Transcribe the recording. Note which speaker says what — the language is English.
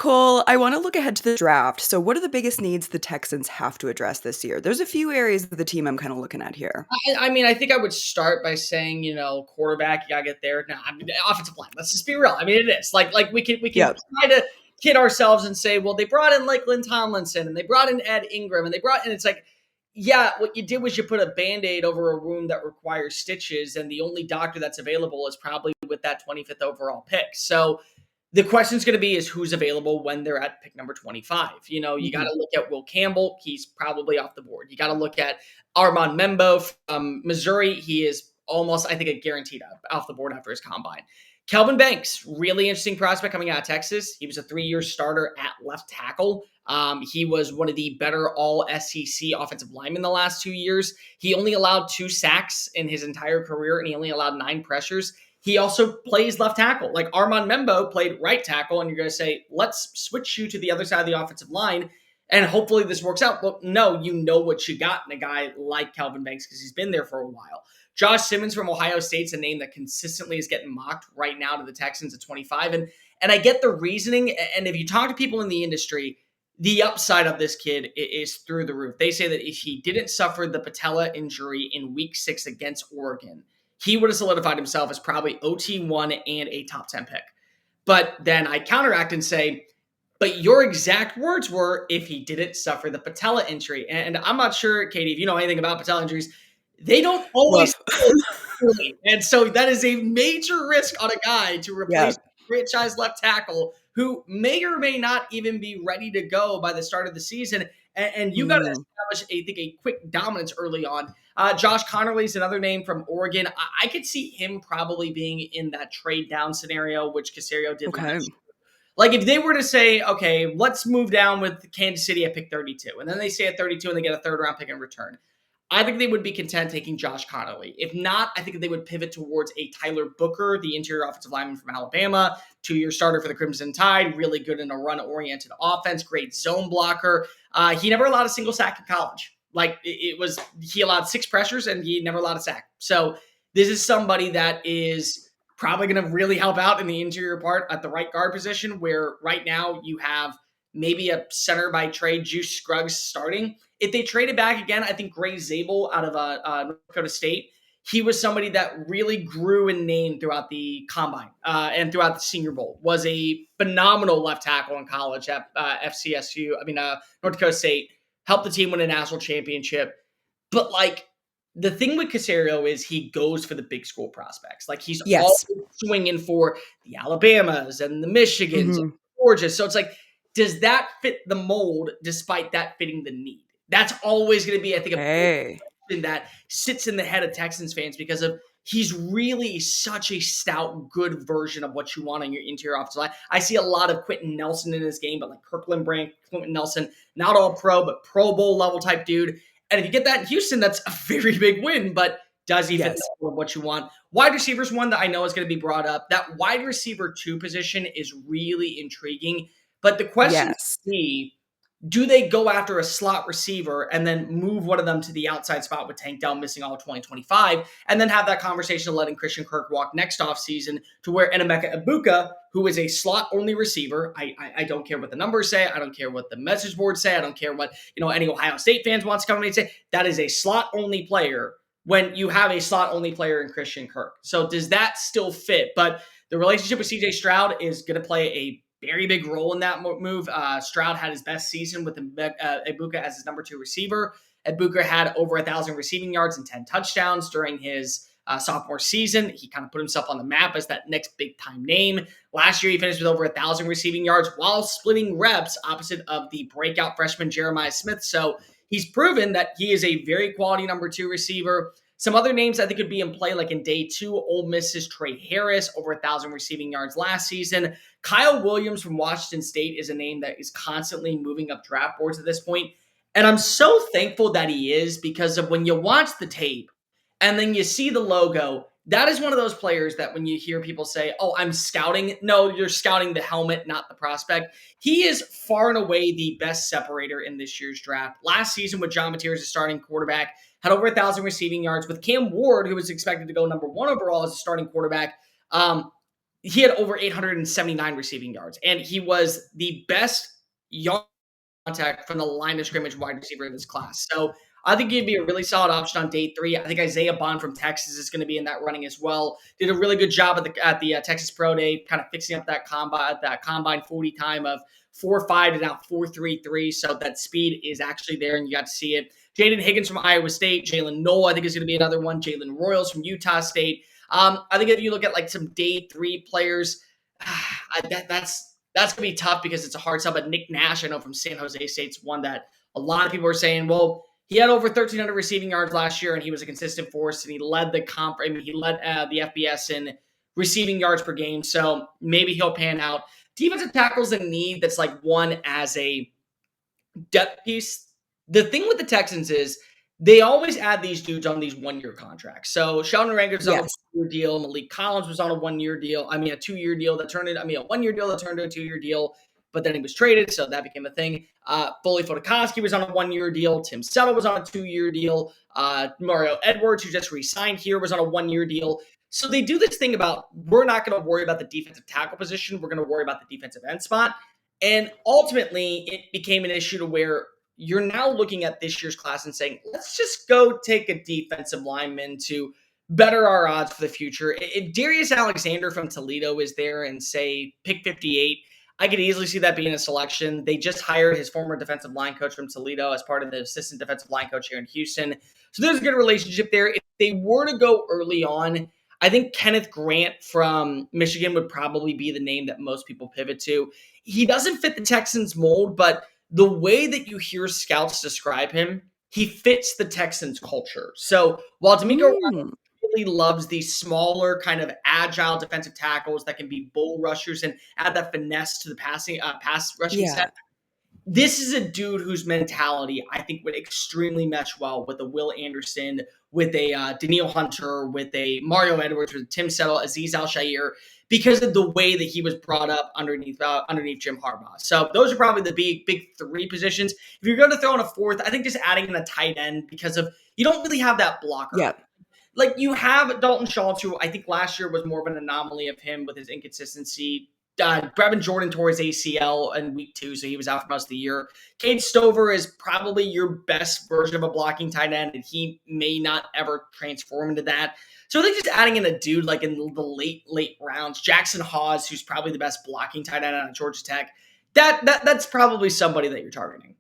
Speaker 1: Cole, I want to look ahead to the draft. So, what are the biggest needs the Texans have to address this year? There's a few areas of the team I'm kind of looking at here.
Speaker 2: I mean, I think I would start by saying, quarterback, you gotta get there. Now, I mean, offensive line. Let's just be real. I mean, it is like we can
Speaker 1: Yep.
Speaker 2: try to kid ourselves and say, well, they brought in like Lynn Tomlinson and they brought in Ed Ingram and it's like, yeah, what you did was you put a band-aid over a wound that requires stitches, and the only doctor that's available is probably with that 25th overall pick. So the question is going to be is who's available when they're at pick number 25. You got
Speaker 1: Mhm.
Speaker 2: to look at Will Campbell. He's probably off the board. You got to look at Armand Membo from Missouri. He is almost, I think, a guaranteed off the board after his combine. Kelvin Banks, really interesting prospect coming out of Texas. He was a 3-year starter at left tackle. He was one of the better all SEC offensive linemen the last 2 years. He only allowed 2 sacks in his entire career, and he only allowed 9 pressures. He also plays left tackle. Like Armand Membo played right tackle, and you're going to say, let's switch you to the other side of the offensive line, and hopefully this works out. Well, no, you know what you got in a guy like Calvin Banks because he's been there for a while. Josh Simmons from Ohio State's a name that consistently is getting mocked right now to the Texans at 25. And I get the reasoning. And if you talk to people in the industry, the upside of this kid is through the roof. They say that if he didn't suffer the patella injury in week 6 against Oregon, he would have solidified himself as probably OT1 and a top 10 pick. But then I counteract and say, but your exact words were if he didn't suffer the patella injury. And I'm not sure, Katie, if you know anything about patella injuries, they don't always
Speaker 1: Woof.
Speaker 2: heal early. And so that is a major risk on a guy to
Speaker 1: Yeah.
Speaker 2: replace franchise left tackle who may or may not even be ready to go by the start of the season. And you got to
Speaker 1: Mm.
Speaker 2: establish, I think, a quick dominance early on. Josh Connerly is another name from Oregon. I could see him probably being in that trade down scenario, which Casario did last
Speaker 1: Okay.
Speaker 2: year. Like if they were to say, okay, let's move down with Kansas City at pick 32, and then they say at 32 and they get a third round pick in return. I think they would be content taking Josh Connolly. If not, I think they would pivot towards a Tyler Booker, the interior offensive lineman from Alabama, 2-year starter for the Crimson Tide, really good in a run-oriented offense, great zone blocker. He never allowed a single sack in college. Like he allowed 6 pressures and he never allowed a sack. So this is somebody that is probably going to really help out in the interior part at the right guard position, where right now you have maybe a center by trade, Juice Scruggs starting. If they traded back again, I think Gray Zabel out of North Dakota State, he was somebody that really grew in name throughout the combine and throughout the Senior Bowl. Was a phenomenal left tackle in college at North Dakota State. Helped the team win a national championship. But like the thing with Casario is he goes for the big school prospects. Like he's always
Speaker 1: Yes.
Speaker 2: swinging for the Alabamas and the Michigans and
Speaker 1: Hmm.
Speaker 2: Georgia. So it's like, does that fit the mold despite that fitting the need? That's always going to be, I think, a big
Speaker 1: Hey.
Speaker 2: question that sits in the head of Texans fans because of he's really such a stout, good version of what you want on your interior offensive line. I see a lot of Quentin Nelson in his game, but like Kirkland Brandt, Quentin Nelson, not all pro, but Pro Bowl level type dude. And if you get that in Houston, that's a very big win. But does he fit the
Speaker 1: Yes.
Speaker 2: mold of what you want? Wide receivers, one that I know is going to be brought up. That wide receiver 2 position is really intriguing. But the question
Speaker 1: Yes.
Speaker 2: would be, do they go after a slot receiver and then move one of them to the outside spot with Tank Dell missing all of 2025 and then have that conversation of letting Christian Kirk walk next offseason to where Enemeka Ibuka, who is a slot-only receiver, I don't care what the numbers say, I don't care what the message boards say, I don't care what any Ohio State fans want to come in and say, that is a slot-only player when you have a slot-only player in Christian Kirk. So does that still fit? But the relationship with CJ Stroud is going to play a very big role in that move. Stroud had his best season with Ibuka as his number 2 receiver. Ibuka had over 1,000 receiving yards and 10 touchdowns during his sophomore season. He kind of put himself on the map as that next big time name. Last year, he finished with over 1,000 receiving yards while splitting reps opposite of the breakout freshman Jeremiah Smith. So he's proven that he is a very quality number 2 receiver. Some other names I think could be in play, like in day 2, Ole Miss's Trey Harris, over 1,000 receiving yards last season. Kyle Williams from Washington State is a name that is constantly moving up draft boards at this point. And I'm so thankful that he is, because of when you watch the tape and then you see the logo, that is one of those players that when you hear people say, oh, I'm scouting, no, you're scouting the helmet, not the prospect. He is far and away the best separator in this year's draft. Last season with John Mateer as a starting quarterback, had over 1,000 receiving yards with Cam Ward, who was expected to go number 1 overall as a starting quarterback. he had over 879 receiving yards, and he was the best yard contact from the line of scrimmage wide receiver in this class. So I think he'd be a really solid option on day three. I think Isaiah Bond from Texas is going to be in that running as well. Did a really good job at the Texas Pro Day, kind of fixing up that combine 40 time of 4.5 to now 4.33. So that speed is actually there, and you got to see it. Jaden Higgins from Iowa State, Jalen Noel, I think is going to be another one. Jalen Royals from Utah State. I think if you look at like some day three players, that's gonna be tough because it's a hard sell. But Nick Nash, I know from San Jose State's one that a lot of people are saying, well, he had over 1,300 receiving yards last year, and he was a consistent force, and he led the comp. I mean, he led the FBS in receiving yards per game. So maybe he'll pan out. Defensive tackles in need. That's like one as a depth piece. The thing with the Texans is they always add these dudes on these 1 year contracts. So Sheldon Ranger's on a
Speaker 1: Yes.
Speaker 2: 1 year deal. Malik Collins was on a 1 year deal. I mean, a 2 year deal that turned it. I mean, a 1 year deal that turned into a 2 year deal. But then he was traded, so that became a thing. Foley Fotokoski was on a 1 year deal. Tim Settle was on a 2 year deal. Mario Edwards, who just re-signed here, was on a 1 year deal. So they do this thing about we're not going to worry about the defensive tackle position. We're going to worry about the defensive end spot. And ultimately, it became an issue to where you're now looking at this year's class and saying, let's just go take a defensive lineman to better our odds for the future. If Darius Alexander from Toledo is there and say pick 58, I could easily see that being a selection. They just hired his former defensive line coach from Toledo as part of the assistant defensive line coach here in Houston. So there's a good relationship there. If they were to go early on, I think Kenneth Grant from Michigan would probably be the name that most people pivot to. He doesn't fit the Texans mold, but the way that you hear scouts describe him, he fits the Texans culture. So while D'Amico Ryan
Speaker 1: Mm.
Speaker 2: really loves these smaller, kind of agile defensive tackles that can be bull rushers and add that finesse to the pass rushing
Speaker 1: Yeah.
Speaker 2: set, this is a dude whose mentality I think would extremely mesh well with a Will Anderson, with a Daniil Hunter, with a Mario Edwards, with Tim Settle, Aziz Al Shair, because of the way that he was brought up underneath Jim Harbaugh. So those are probably the big three positions. If you're going to throw in a fourth, I think just adding in a tight end because of you don't really have that blocker.
Speaker 1: Yeah.
Speaker 2: Like you have Dalton Schultz, who I think last year was more of an anomaly of him with his inconsistency. Brevin Jordan tore his ACL in week 2, so he was out for most of the year. Cade Stover is probably your best version of a blocking tight end, and he may not ever transform into that. So I think just adding in a dude like in the late rounds, Jackson Hawes, who's probably the best blocking tight end out of Georgia Tech, that's probably somebody that you're targeting.